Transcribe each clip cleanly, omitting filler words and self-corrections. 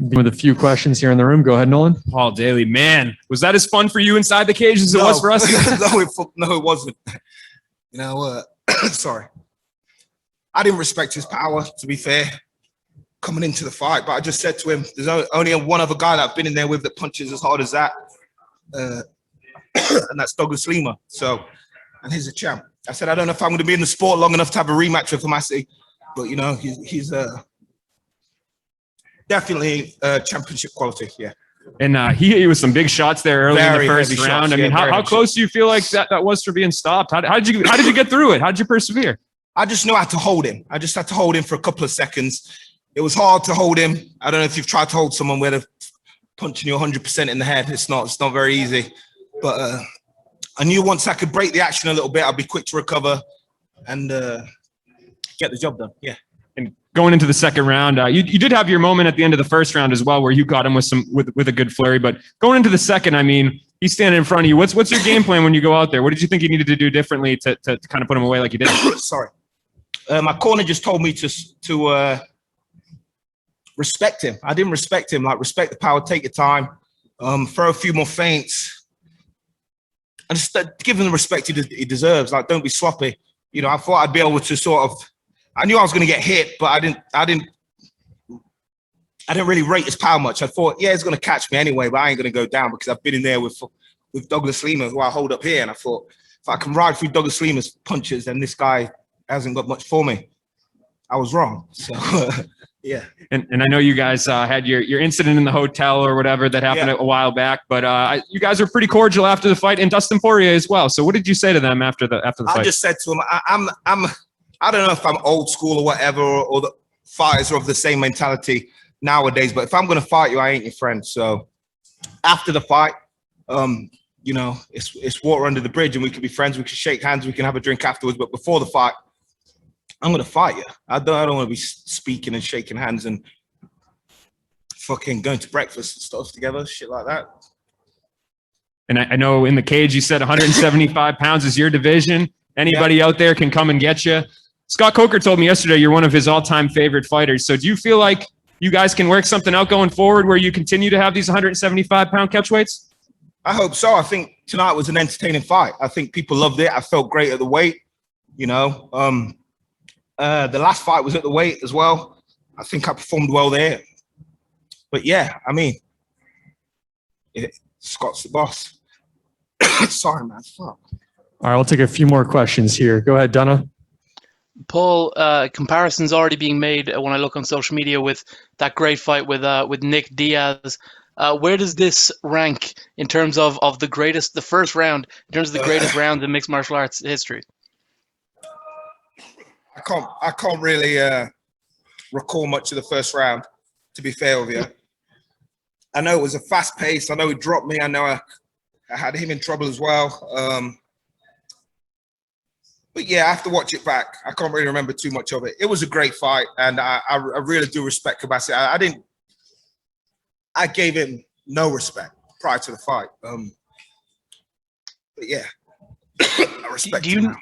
With a few questions here in the room. Go ahead, Nolan. Paul Daley, man, was that as fun for you inside the cage as it was for us? No, it wasn't. You know, sorry. I didn't respect his power, to be fair, coming into the fight. But I just said to him, there's only one other guy that I've been in there with that punches as hard as that. And that's Douglas Lima. So, and he's a champ. I said, I don't know if I'm going to be in the sport long enough to have a rematch with Homasi. But, you know, he's definitely championship quality, yeah. And he hit you with some big shots there early in the first round. Shots, I mean, how close do you feel like that was for being stopped? How did you get through it? How did you persevere? I just knew how to hold him. I just had to hold him for a couple of seconds. It was hard to hold him. I don't know if you've tried to hold someone where they're punching you 100% in the head. It's not very easy. But I knew once I could break the action a little bit, I'd be quick to recover and get the job done. Yeah. And going into the second round, you did have your moment at the end of the first round as well, where you got him with a good flurry. But going into the second, I mean, he's standing in front of you. What's your game plan when you go out there? What did you think you needed to do differently to kind of put him away like you did? Sorry. My corner just told me to respect him. I didn't respect him. Like, respect the power, take your time, throw a few more feints, and just give him the respect he deserves. Like, don't be sloppy. You know, I thought I'd be able to sort of. I knew I was going to get hit, but I didn't really rate his power much. I thought, yeah, he's going to catch me anyway, but I ain't going to go down because I've been in there with Douglas Lima, who I hold up here, and I thought if I can ride through Douglas Lima's punches, then this guy hasn't got much for me. I was wrong. So, yeah. And I know you guys had your incident in the hotel or whatever that happened a while back, but you guys were pretty cordial after the fight, and Dustin Poirier as well. So what did you say to them after the fight? I just said to him, I don't know if I'm old school or whatever, or the fighters are of the same mentality nowadays, but if I'm going to fight you, I ain't your friend. So after the fight, you know, it's water under the bridge, and we can be friends. We can shake hands. We can have a drink afterwards. But before the fight, I'm going to fight you. I don't want to be speaking and shaking hands and fucking going to breakfast and stuff together, shit like that. And I know in the cage, you said 175 pounds is your division. Anybody out there can come and get you. Scott Coker told me yesterday you're one of his all-time favorite fighters. So do you feel like you guys can work something out going forward where you continue to have these 175-pound catchweights? I hope so. I think tonight was an entertaining fight. I think people loved it. I felt great at the weight. You know, the last fight was at the weight as well. I think I performed well there. But yeah, I mean, Scott's the boss. Sorry, man. Fuck. All right, we'll take a few more questions here. Go ahead, Donna. Paul, comparisons already being made when I look on social media with that great fight with Nick Diaz. Where does this rank in terms of the first round, in terms of the greatest round in mixed martial arts history? I can't really recall much of the first round, to be fair with you. I know it was a fast pace. I know he dropped me. I know I had him in trouble as well. But yeah, I have to watch it back. I can't really remember too much of it. It was a great fight, and I really do respect Homasi. I gave him no respect prior to the fight. But yeah, I respect him now.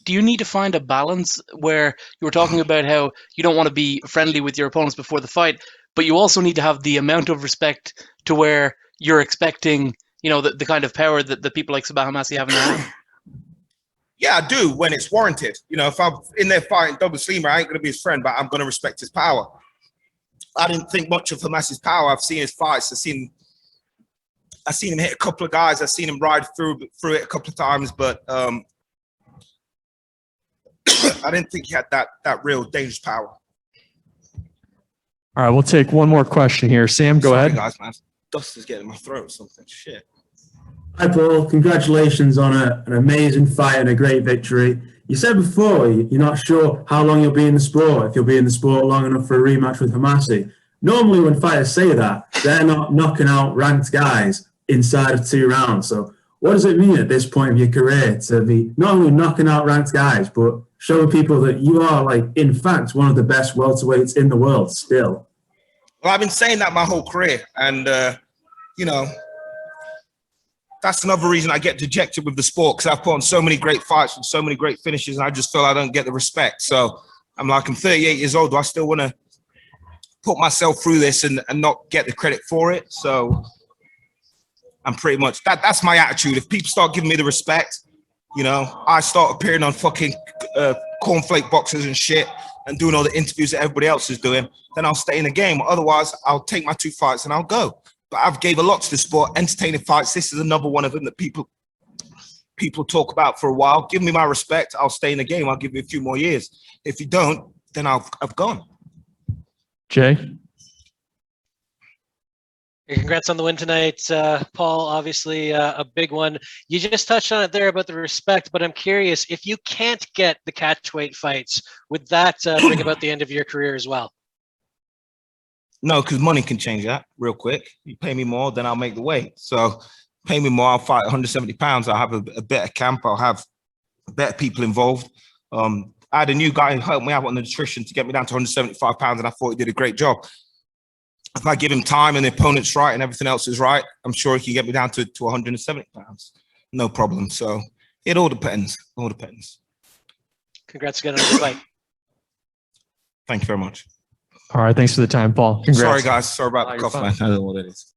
Do you need to find a balance where you were talking about how you don't want to be friendly with your opponents before the fight, but you also need to have the amount of respect to where you're expecting, you know, the kind of power that the people like Sabah Homasi have in their hand? Yeah, I do when it's warranted. You know, if I'm in there fighting Douglas Lima, I ain't going to be his friend, but I'm going to respect his power. I didn't think much of Homasi's power. I've seen his fights. I've seen him hit a couple of guys. I've seen him ride through it a couple of times, but I didn't think he had that real dangerous power. All right, we'll take one more question here. Sam, go ahead. Guys, man. Dust is getting in my throat or something. Shit. Hi, Paul. Congratulations on an amazing fight and a great victory. You said before you're not sure how long you'll be in the sport, if you'll be in the sport long enough for a rematch with Homasi. Normally when fighters say that, they're not knocking out ranked guys inside of 2 rounds. So what does it mean at this point of your career to be not only knocking out ranked guys, but showing people that you are, like, in fact, one of the best welterweights in the world still? Well, I've been saying that my whole career. And, you know, that's another reason I get dejected with the sport, because I've put on so many great fights and so many great finishes, and I just feel I don't get the respect. So I'm 38 years old. Do I still want to put myself through this and not get the credit for it. So I'm pretty much that's my attitude. If people start giving me the respect, you know, I start appearing on fucking cornflake boxes and shit and doing all the interviews that everybody else is doing, then I'll stay in the game. Otherwise, I'll take my 2 fights and I'll go. But I've gave a lot to the sport, entertaining fights. This is another one of them that people talk about for a while. Give me my respect. I'll stay in the game. I'll give you a few more years. If you don't, then I've gone. Jay? Congrats on the win tonight, Paul. Obviously, a big one. You just touched on it there about the respect, but I'm curious, if you can't get the catchweight fights, would that bring about the end of your career as well? No, because money can change that real quick. You pay me more, then I'll make the weight. So pay me more, I'll fight 170 pounds. I'll have a better camp. I'll have better people involved. I had a new guy who helped me out on the nutrition to get me down to 175 pounds, and I thought he did a great job. If I give him time and the opponent's right and everything else is right, I'm sure he can get me down to 170 pounds. No problem. So it all depends. All depends. Congrats again on the fight. Thank you very much. All right. Thanks for the time, Paul. Congrats. Sorry, guys. Sorry about the You're cough, fine. man. I don't know what it is.